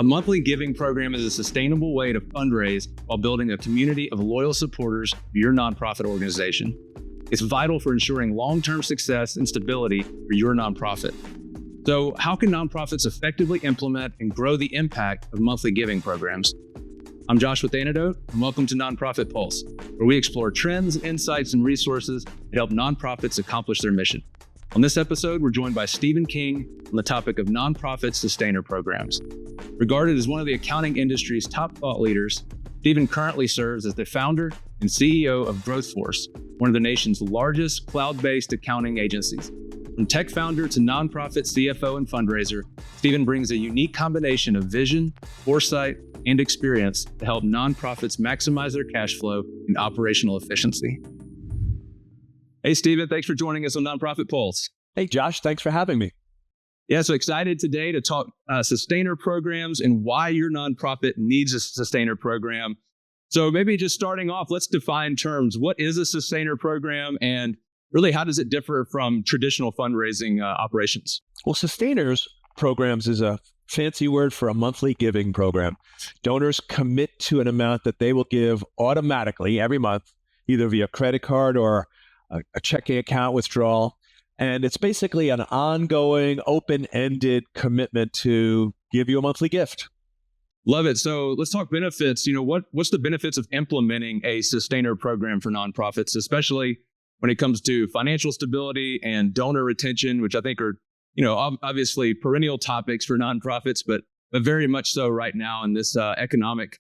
A monthly giving program is a sustainable way to fundraise while building a community of loyal supporters for your nonprofit organization. It's vital for ensuring long-term success and stability for your nonprofit. So how can nonprofits effectively implement and grow the impact of monthly giving programs? I'm Josh with Anedot, and welcome to Nonprofit Pulse, where we explore trends, insights, and resources that help nonprofits accomplish their mission. On this episode, we're joined by Stephen King on the topic of nonprofit sustainer programs. Regarded as one of the accounting industry's top thought leaders, Stephen currently serves as the founder and CEO of GrowthForce, one of the nation's largest cloud-based accounting agencies. From tech founder to nonprofit CFO and fundraiser, Stephen brings a unique combination of vision, foresight, and experience to help nonprofits maximize their cash flow and operational efficiency. Hey, Stephen, thanks for joining us on Nonprofit Pulse. Hey, Josh, thanks for having me. Yeah, so excited today to talk sustainer programs and why your nonprofit needs a sustainer program. So maybe just starting off, let's define terms. What is a sustainer program, and really how does it differ from traditional fundraising operations? Well, sustainers programs is a fancy word for a monthly giving program. Donors commit to an amount that they will give automatically every month, either via credit card or a checking account withdrawal. And it's basically an ongoing, open-ended commitment to give you a monthly gift. Love it. So let's talk benefits. What's the benefits of implementing a sustainer program for nonprofits, especially when it comes to financial stability and donor retention, which I think are, obviously perennial topics for nonprofits, but very much so right now in this economic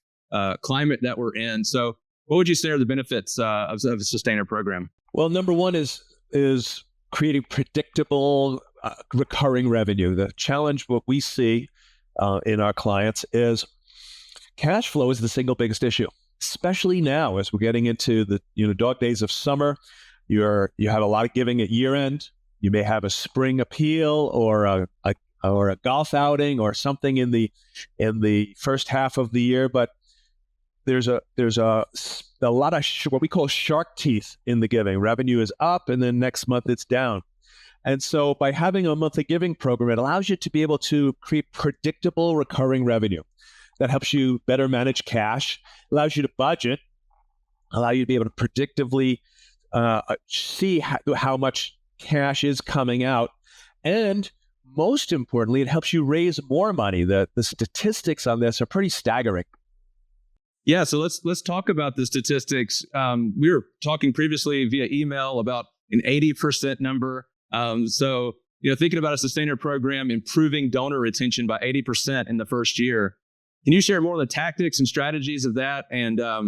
climate that we're in. So what would you say are the benefits of a sustainer program? Well, number one is creating predictable recurring revenue. The challenge, what we see in our clients is cash flow is the single biggest issue, especially now as we're getting into the dog days of summer. You have a lot of giving at year end. You may have a spring appeal or a golf outing or something in the first half of the year, but there's a lot of what we call shark teeth in the giving. Revenue is up, and then next month it's down. And so by having a monthly giving program, it allows you to be able to create predictable recurring revenue that helps you better manage cash, allows you to budget, allow you to be able to predictively see how much cash is coming out. And most importantly, it helps you raise more money. The statistics on this are pretty staggering. Yeah, so let's talk about the statistics. We were talking previously via email about an 80% number. So thinking about a sustainer program improving donor retention by 80% in the first year. Can you share more of the tactics and strategies of that? And tell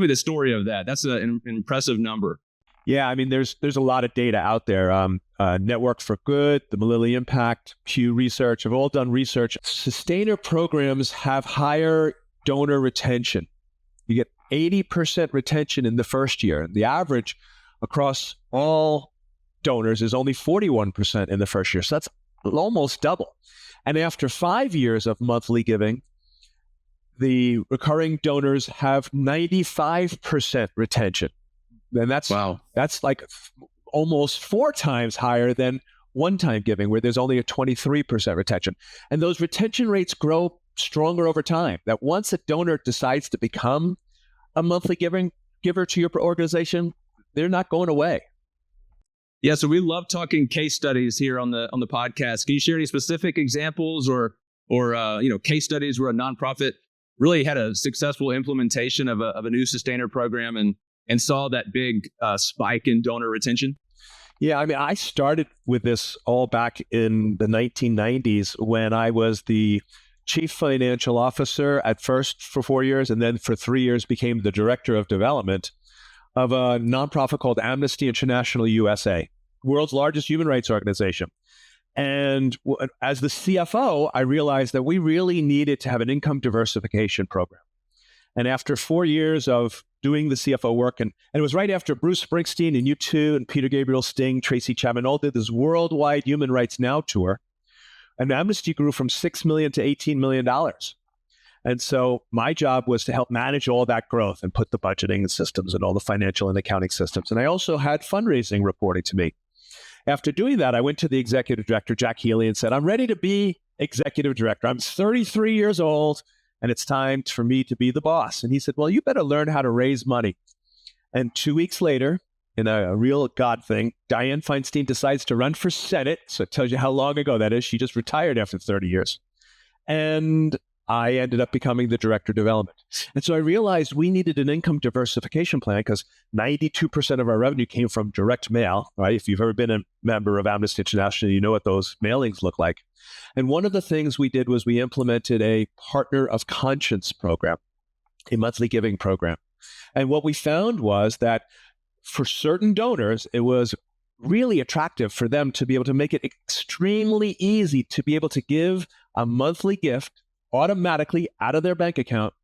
me the story of that. That's an impressive number. Yeah, I mean, there's a lot of data out there. Network for Good, the Millennium Impact, Pew Research have all done research. Sustainer programs have higher donor retention. You get 80% retention in the first year. The average across all donors is only 41% in the first year. So that's almost double. And after 5 years of monthly giving, the recurring donors have 95% retention. And that's like almost 4 times higher than one-time giving, where there's only a 23% retention. And those retention rates grow stronger over time. That once a donor decides to become a monthly giver to your organization, they're not going away. Yeah, so we love talking case studies here on the podcast. Can you share any specific examples or case studies where a nonprofit really had a successful implementation of a new sustainer program and saw that big spike in donor retention? Yeah, I mean, I started with this all back in the 1990s when I was the chief financial officer at first for 4 years, and then for 3 years became the director of development of a nonprofit called Amnesty International USA, world's largest human rights organization. And as the CFO, I realized that we really needed to have an income diversification program. And after 4 years of doing the CFO work, and it was right after Bruce Springsteen and U2 and Peter Gabriel, Sting, Tracy Chapman all did this worldwide Human Rights Now tour. And Amnesty grew from $6 million to $18 million. And so my job was to help manage all that growth and put the budgeting systems and all the financial and accounting systems. And I also had fundraising reporting to me. After doing that, I went to the executive director, Jack Healy, and said, I'm ready to be executive director. I'm 33 years old and it's time for me to be the boss. And he said, well, you better learn how to raise money. And 2 weeks later, in a real God thing, Dianne Feinstein decides to run for Senate. So it tells you how long ago that is. She just retired after 30 years. And I ended up becoming the director of development. And so I realized we needed an income diversification plan because 92% of our revenue came from direct mail, right? If you've ever been a member of Amnesty International, you know what those mailings look like. And one of the things we did was we implemented a Partner of Conscience program, a monthly giving program. And what we found was that for certain donors, it was really attractive for them to be able to make it extremely easy to be able to give a monthly gift automatically out of their bank account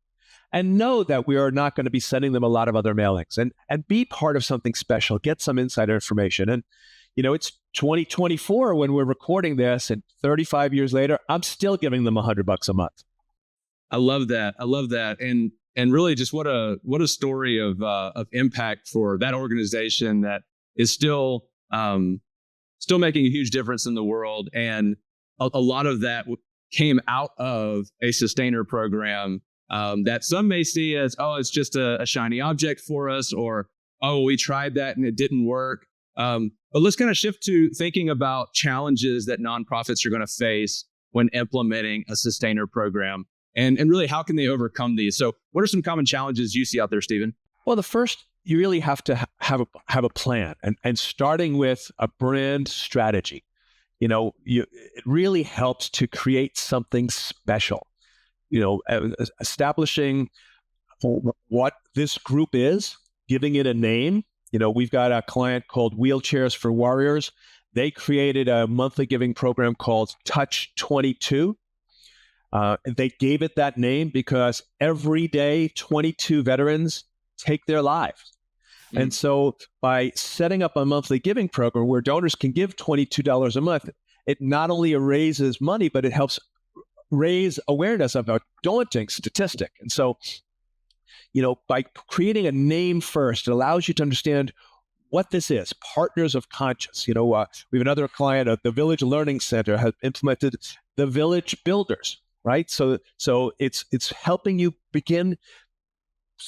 and know that we are not going to be sending them a lot of other mailings and be part of something special, get some insider information. And, you know, it's 2024 when we're recording this, and 35 years later, I'm still giving them $100 a month. I love that. I love that. And really just what a story of impact for that organization that is still making a huge difference in the world. And a lot of that came out of a sustainer program that some may see as, oh, it's just a shiny object for us, or, oh, we tried that and it didn't work. But let's kind of shift to thinking about challenges that nonprofits are going to face when implementing a sustainer program, and really how can they overcome these? So what are some common challenges you see out there, Stephen? Well, the first, you really have to have a plan, and starting with a brand strategy. You know, it really helps to create something special. You know, establishing what this group is, giving it a name. You know, we've got a client called Wheelchairs for Warriors. They created a monthly giving program called Touch 22. They gave it that name because every day 22 veterans take their lives. And so by setting up a monthly giving program where donors can give $22 a month, it not only raises money, but it helps raise awareness of a daunting statistic. And so, you know, by creating a name first, it allows you to understand what this is, Partners of Conscience. You know, we have another client at the Village Learning Center has implemented the Village Builders, right? So it's helping you begin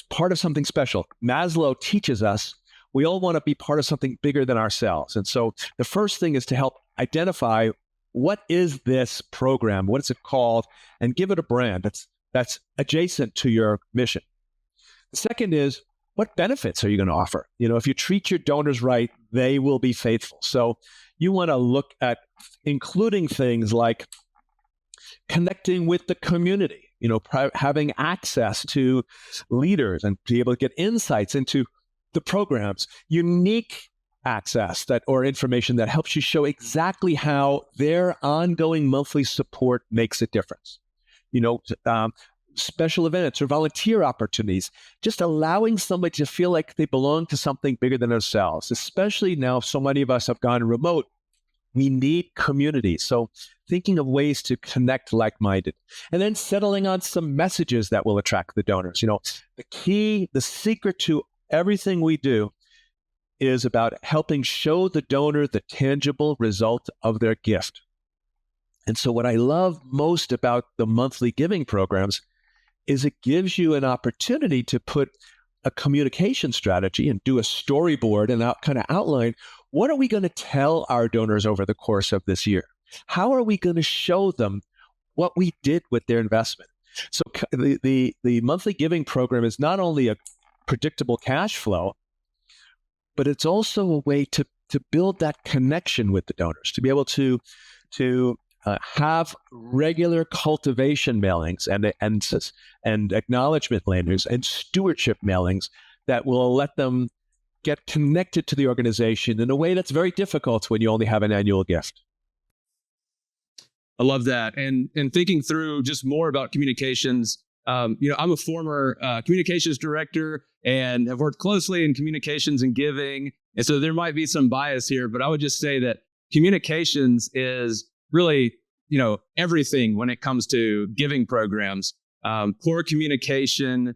part of something special. Maslow teaches us we all want to be part of something bigger than ourselves. And so the first thing is to help identify what is this program, what is it called, and give it a brand that's adjacent to your mission. The second is, what benefits are you going to offer? You know, if you treat your donors right, they will be faithful. So you want to look at including things like connecting with the community, you know, having access to leaders and be able to get insights into the programs, unique access or information that helps you show exactly how their ongoing monthly support makes a difference. You know, special events or volunteer opportunities, just allowing somebody to feel like they belong to something bigger than themselves, especially now so many of us have gone remote. We need community. So thinking of ways to connect like-minded, and then settling on some messages that will attract the donors. You know, the secret to everything we do is about helping show the donor the tangible result of their gift. And so what I love most about the monthly giving programs is it gives you an opportunity to put a communication strategy and do a storyboard and kind of outline, what are we going to tell our donors over the course of this year? How are we going to show them what we did with their investment? So the monthly giving program is not only a predictable cash flow, but it's also a way to build that connection with the donors, to be able to have regular cultivation mailings and acknowledgement mailings and stewardship mailings that will let them get connected to the organization in a way that's very difficult when you only have an annual gift. I love that. And thinking through just more about communications, you know, I'm a former communications director and have worked closely in communications and giving. And so there might be some bias here, but I would just say that communications is really, you know, everything when it comes to giving programs. Poor communication,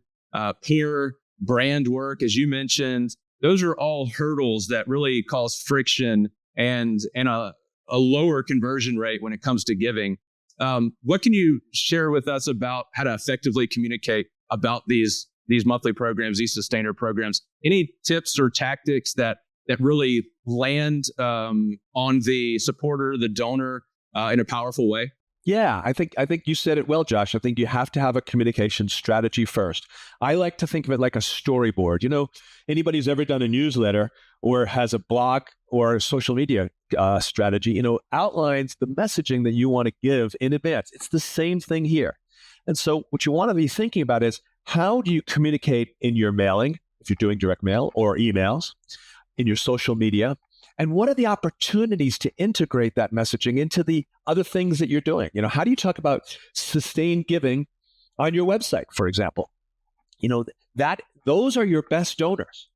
peer brand work, as you mentioned, those are all hurdles that really cause friction and a lower conversion rate when it comes to giving. What can you share with us about how to effectively communicate about these monthly programs, these sustainer programs? Any tips or tactics that really land on the supporter, the donor, in a powerful way? Yeah, I think you said it well, Josh. I think you have to have a communication strategy first. I like to think of it like a storyboard. Anybody who's ever done a newsletter or has a blog or a social media strategy, outlines the messaging that you want to give in advance. It's the same thing here. And so what you want to be thinking about is, how do you communicate in your mailing, if you're doing direct mail, or emails, in your social media? And what are the opportunities to integrate that messaging into the other things that you're doing? How do you talk about sustained giving on your website, for example? Those are your best donors.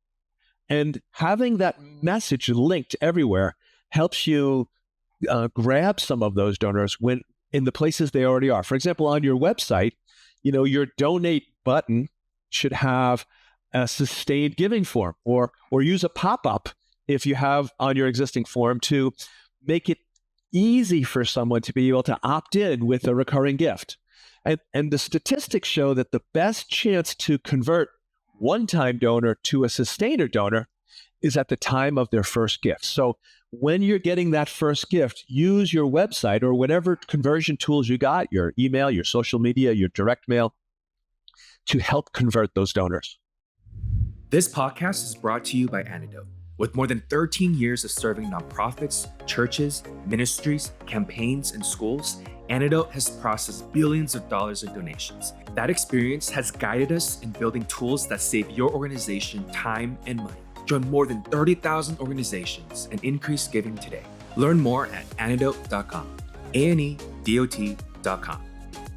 And having that message linked everywhere helps you grab some of those donors when in the places they already are. For example, on your website, your donate button should have a sustained giving form, or use a pop-up if you have on your existing form to make it easy for someone to be able to opt in with a recurring gift. And the statistics show that the best chance to convert one-time donor to a sustainer donor is at the time of their first gift. So when you're getting that first gift, use your website or whatever conversion tools you got, your email, your social media, your direct mail, to help convert those donors. This podcast is brought to you by Anedot. With more than 13 years of serving nonprofits, churches, ministries, campaigns, and schools, Anedot has processed billions of dollars in donations. That experience has guided us in building tools that save your organization time and money. Join more than 30,000 organizations and increase giving today. Learn more at anedot.com. ANEDOT.com.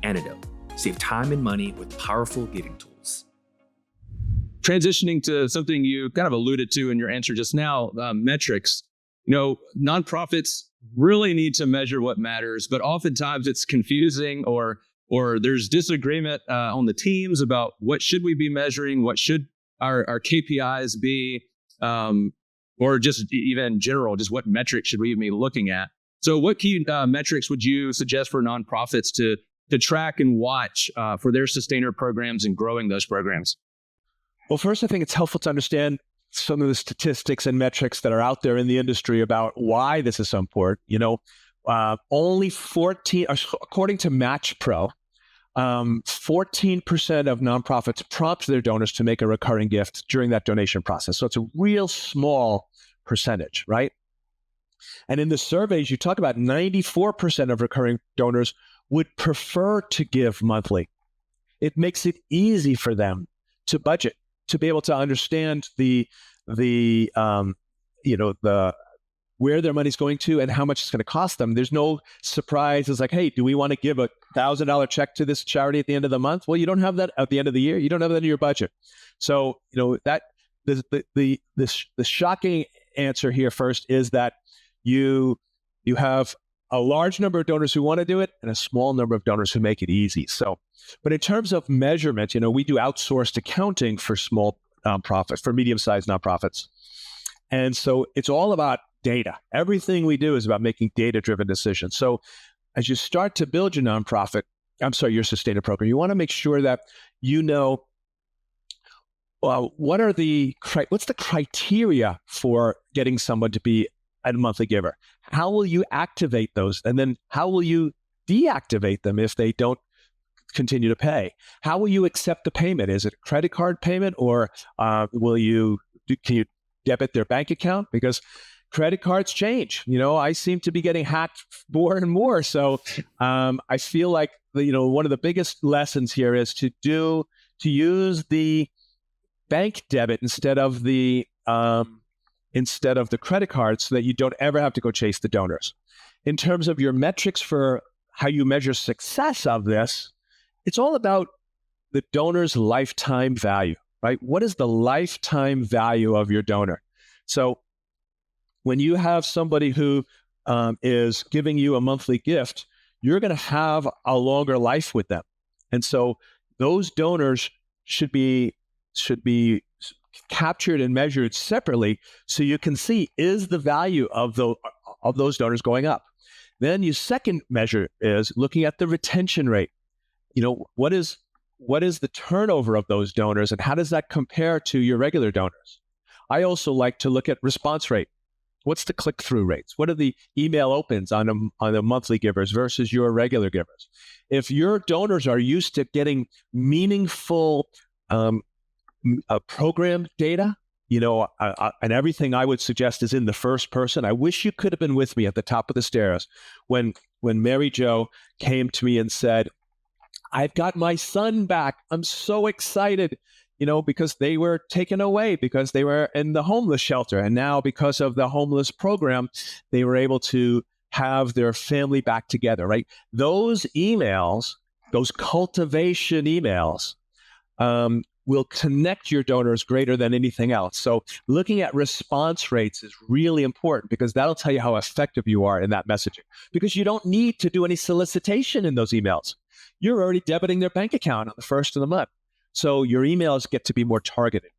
Anedot. Save time and money with powerful giving tools. Transitioning to something you kind of alluded to in your answer just now, metrics. Nonprofits really need to measure what matters, but oftentimes it's confusing, or there's disagreement on the teams about what should we be measuring, what should our KPIs be, or just even in general, just what metrics should we be looking at? So what key metrics would you suggest for nonprofits to track and watch for their sustainer programs and growing those programs? Well, first, I think it's helpful to understand some of the statistics and metrics that are out there in the industry about why this is so important. Only 14, according to Match Pro, 14% of nonprofits prompt their donors to make a recurring gift during that donation process. So it's a real small percentage, right? And in the surveys, you talk about 94% of recurring donors would prefer to give monthly. It makes it easy for them to budget, to be able to understand the where their money's going to and how much it's going to cost them. There's no surprise. It's like, hey, do we want to give a $1,000 check to this charity at the end of the month? Well, you don't have that at the end of the year. You don't have that in your budget. So, that the shocking answer here first is that you have a large number of donors who want to do it and a small number of donors who make it easy. So, but in terms of measurement, we do outsourced accounting for small nonprofits, for medium-sized nonprofits. And so it's all about data. Everything we do is about making data-driven decisions. So as you start to build your your sustainer program, you want to make sure that what's the criteria for getting someone to be a monthly giver? How will you activate those? And then how will you deactivate them if they don't continue to pay? How will you accept the payment? Is it a credit card payment, or can you debit their bank account? Because credit cards change. I seem to be getting hacked more and more. So I feel like one of the biggest lessons here is to use the bank debit instead of the credit card, so that you don't ever have to go chase the donors. In terms of your metrics for how you measure success of this, it's all about the donor's lifetime value, right? What is the lifetime value of your donor? So when you have somebody who is giving you a monthly gift, you're going to have a longer life with them. And so those donors should be captured and measured separately, so you can see, is the value of those donors going up? Then your second measure is looking at the retention rate. What is the turnover of those donors, and how does that compare to your regular donors? I also like to look at response rate. What's the click-through rates? What are the email opens on the monthly givers versus your regular givers? If your donors are used to getting meaningful program data, and everything I would suggest is in the first person. I wish you could have been with me at the top of the stairs when Mary Jo came to me and said, "I've got my son back. I'm so excited." Because they were taken away because they were in the homeless shelter. And now because of the homeless program, they were able to have their family back together, right? Those emails, those cultivation emails, will connect your donors greater than anything else. So looking at response rates is really important because that'll tell you how effective you are in that messaging. Because you don't need to do any solicitation in those emails. You're already debiting their bank account on the first of the month. So your emails get to be more targeted.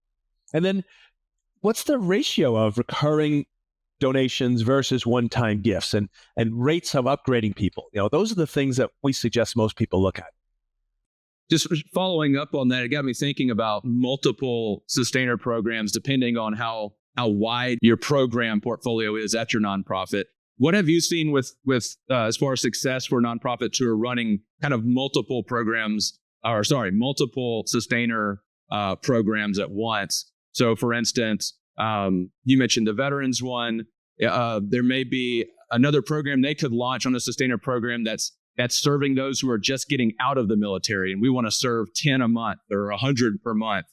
And then what's the ratio of recurring donations versus one-time gifts and rates of upgrading people? Those are the things that we suggest most people look at. Just following up on that, it got me thinking about multiple sustainer programs depending on how wide your program portfolio is at your nonprofit. What have you seen with as far as success for nonprofits who are running kind of multiple sustainer programs at once? So for instance, you mentioned the veterans one. There may be another program they could launch on a sustainer program that's serving those who are just getting out of the military, and we want to serve 10 a month or 100 per month.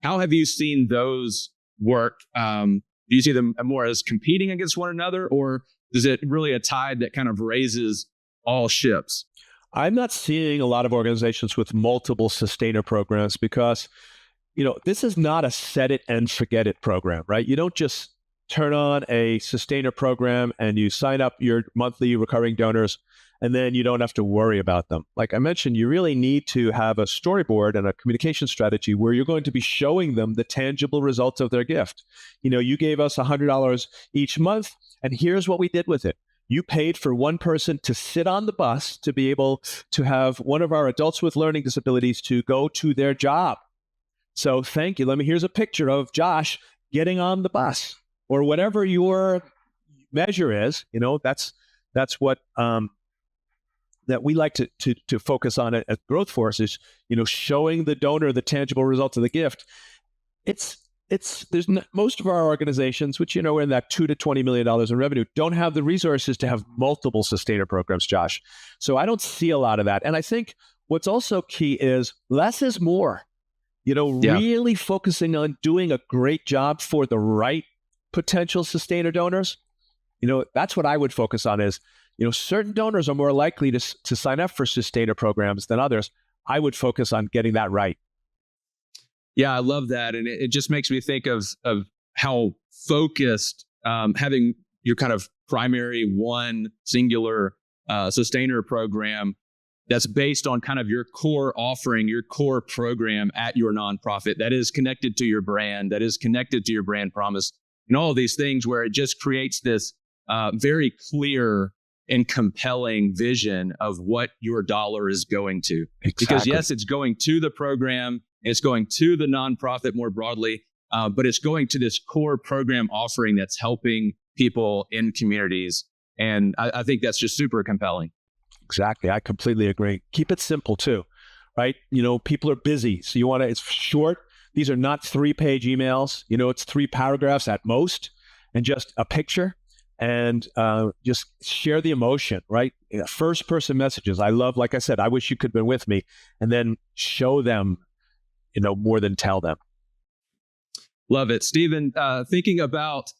How have you seen those work? Do you see them more as competing against one another, or is it really a tide that kind of raises all ships? I'm not seeing a lot of organizations with multiple sustainer programs because, this is not a set it and forget it program, right? You don't just turn on a sustainer program and you sign up your monthly recurring donors and then you don't have to worry about them. Like I mentioned, you really need to have a storyboard and a communication strategy where you're going to be showing them the tangible results of their gift. You gave us $100 each month, and here's what we did with it. You paid for one person to sit on the bus to be able to have one of our adults with learning disabilities to go to their job. So thank you. Here's a picture of Josh getting on the bus, or whatever your measure is. That's what that we like to focus on at GrowthForce is, showing the donor the tangible results of the gift. Most of our organizations, which, are in that $2 to $20 million in revenue, don't have the resources to have multiple sustainer programs, Josh. So I don't see a lot of that. And I think what's also key is less is more. Really focusing on doing a great job for the right potential sustainer donors. That's what I would focus on is, certain donors are more likely to sign up for sustainer programs than others. I would focus on getting that right. Yeah, I love that. And it just makes me think of how focused having your kind of primary one singular sustainer program that's based on kind of your core offering, your core program at your nonprofit that is connected to your brand, that is connected to your brand promise, and all of these things where it just creates this very clear and compelling vision of what your dollar is going to. Exactly. Because yes, it's going to the program, it's going to the nonprofit more broadly, but it's going to this core program offering that's helping people in communities. And I think that's just super compelling. Exactly. I completely agree. Keep it simple too, right? People are busy. So it's short. These are not 3-page emails. It's 3 paragraphs at most and just a picture. And just share the emotion, right? First person messages. I love, like I said, I wish you could have been with me, and then show them, more than tell them. Love it. Stephen, thinking about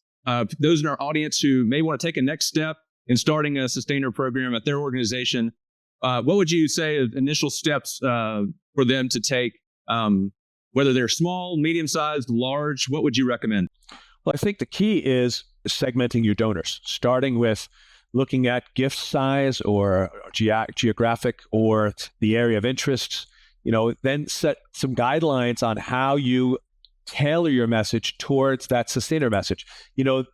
those in our audience who may want to take a next step in starting a sustainer program at their organization, what would you say are initial steps for them to take, whether they're small, medium-sized, large? What would you recommend? Well, I think the key is segmenting your donors, starting with looking at gift size or geographic or the area of interest, then set some guidelines on how you tailor your message towards that sustainer message.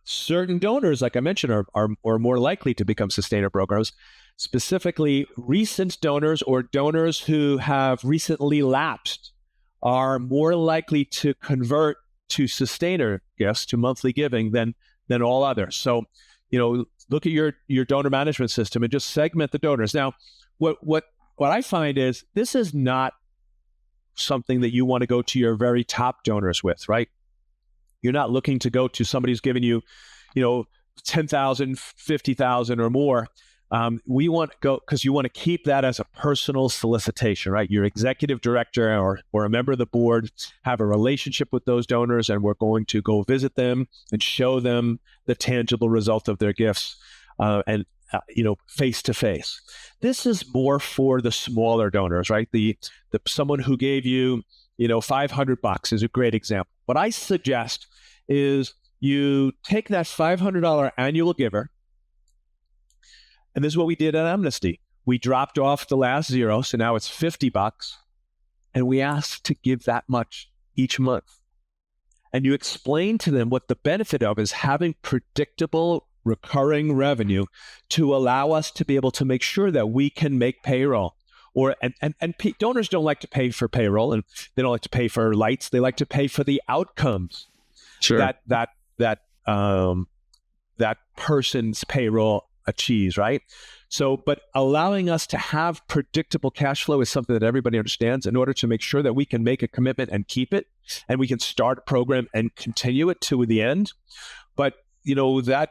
Certain donors, like I mentioned, are more likely to become sustainer programs. Specifically, recent donors or donors who have recently lapsed are more likely to convert to sustainer gifts, to monthly giving than all others. So, look at your donor management system and just segment the donors. Now, what I find is this is not something that you want to go to your very top donors with, right? You're not looking to go to somebody who's giving you, 10,000, 50,000 or more. We want to go because you want to keep that as a personal solicitation, right? Your executive director or a member of the board have a relationship with those donors, and we're going to go visit them and show them the tangible result of their gifts, and face to face. This is more for the smaller donors, right? The someone who gave you, $500 is a great example. What I suggest is you take that $500 annual giver, and this is what we did at Amnesty. We dropped off the last zero, so now it's $50, and we asked to give that much each month. And you explain to them what the benefit of is having predictable recurring revenue to allow us to be able to make sure that we can make payroll. Donors don't like to pay for payroll, and they don't like to pay for lights. They like to pay for the outcomes that person's payroll achieves, right? So, but allowing us to have predictable cash flow is something that everybody understands in order to make sure that we can make a commitment and keep it, and we can start a program and continue it to the end. But, that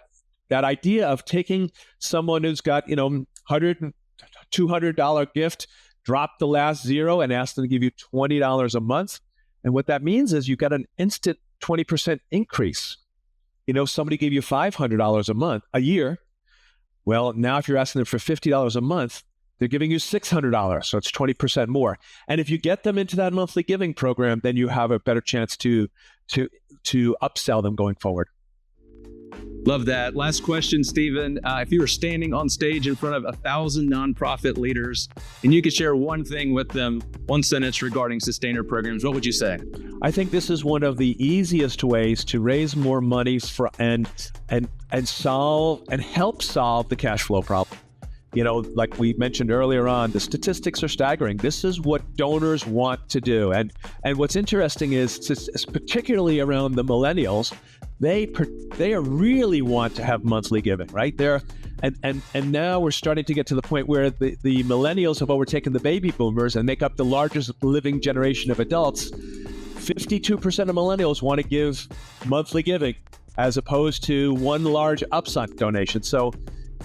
idea of taking someone who's got, $100, $200 gift, drop the last zero and ask them to give you $20 a month. And what that means is you got an instant 20% increase. Somebody gave you $500 a year. Well, now if you're asking them for $50 a month, they're giving you $600. So it's 20% more. And if you get them into that monthly giving program, then you have a better chance to upsell them going forward. Love that. Last question, Stephen. If you were standing on stage in front of 1,000 nonprofit leaders and you could share one thing with them, one sentence regarding sustainer programs, what would you say? I think this is one of the easiest ways to raise more money and solve and help solve the cash flow problem. Like we mentioned earlier on, the statistics are staggering. This is what donors want to do. And what's interesting is particularly around the millennials, they really want to have monthly giving, right? And now we're starting to get to the point where the millennials have overtaken the baby boomers and make up the largest living generation of adults. 52% of millennials want to give monthly giving as opposed to one large upfront donation. So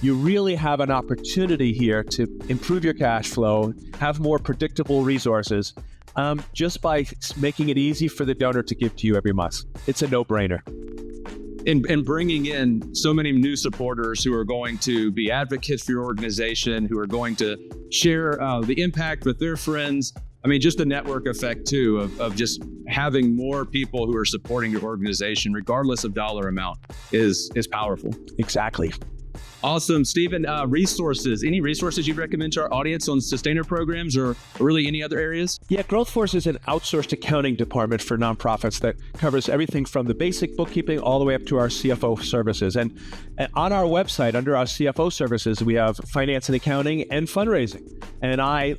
you really have an opportunity here to improve your cash flow, have more predictable resources, just by making it easy for the donor to give to you every month. It's a no-brainer. And bringing in so many new supporters who are going to be advocates for your organization, who are going to share the impact with their friends. I mean, just the network effect too of just having more people who are supporting your organization, regardless of dollar amount, is powerful. Exactly. Awesome. Stephen, resources, any resources you'd recommend to our audience on sustainer programs or really any other areas? Yeah, GrowthForce is an outsourced accounting department for nonprofits that covers everything from the basic bookkeeping all the way up to our CFO services. And on our website, under our CFO services, we have finance and accounting and fundraising. And I'm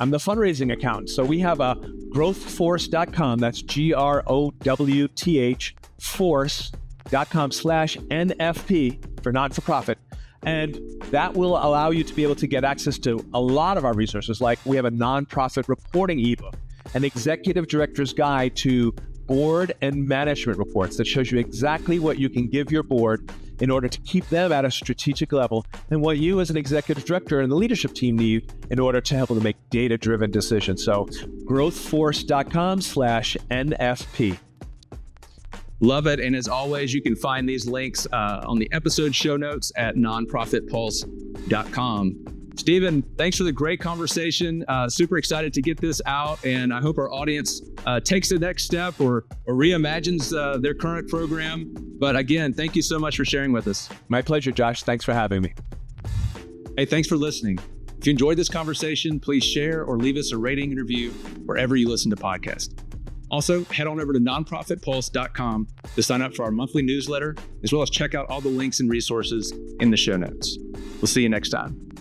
the fundraising accountant. So we have a growthforce.com. That's GROWTH force.com/NFP for not-for-profit. And that will allow you to be able to get access to a lot of our resources. Like we have a nonprofit reporting ebook, an executive director's guide to board and management reports that shows you exactly what you can give your board in order to keep them at a strategic level, and what you as an executive director and the leadership team need in order to help them to make data-driven decisions. So growthforce.com/NFP. Love it. And as always, you can find these links on the episode show notes at nonprofitpulse.com. Stephen, thanks for the great conversation. Super excited to get this out. And I hope our audience takes the next step or reimagines their current program. But again, thank you so much for sharing with us. My pleasure, Josh. Thanks for having me. Hey, thanks for listening. If you enjoyed this conversation, please share or leave us a rating and review wherever you listen to podcasts. Also, head on over to nonprofitpulse.com to sign up for our monthly newsletter, as well as check out all the links and resources in the show notes. We'll see you next time.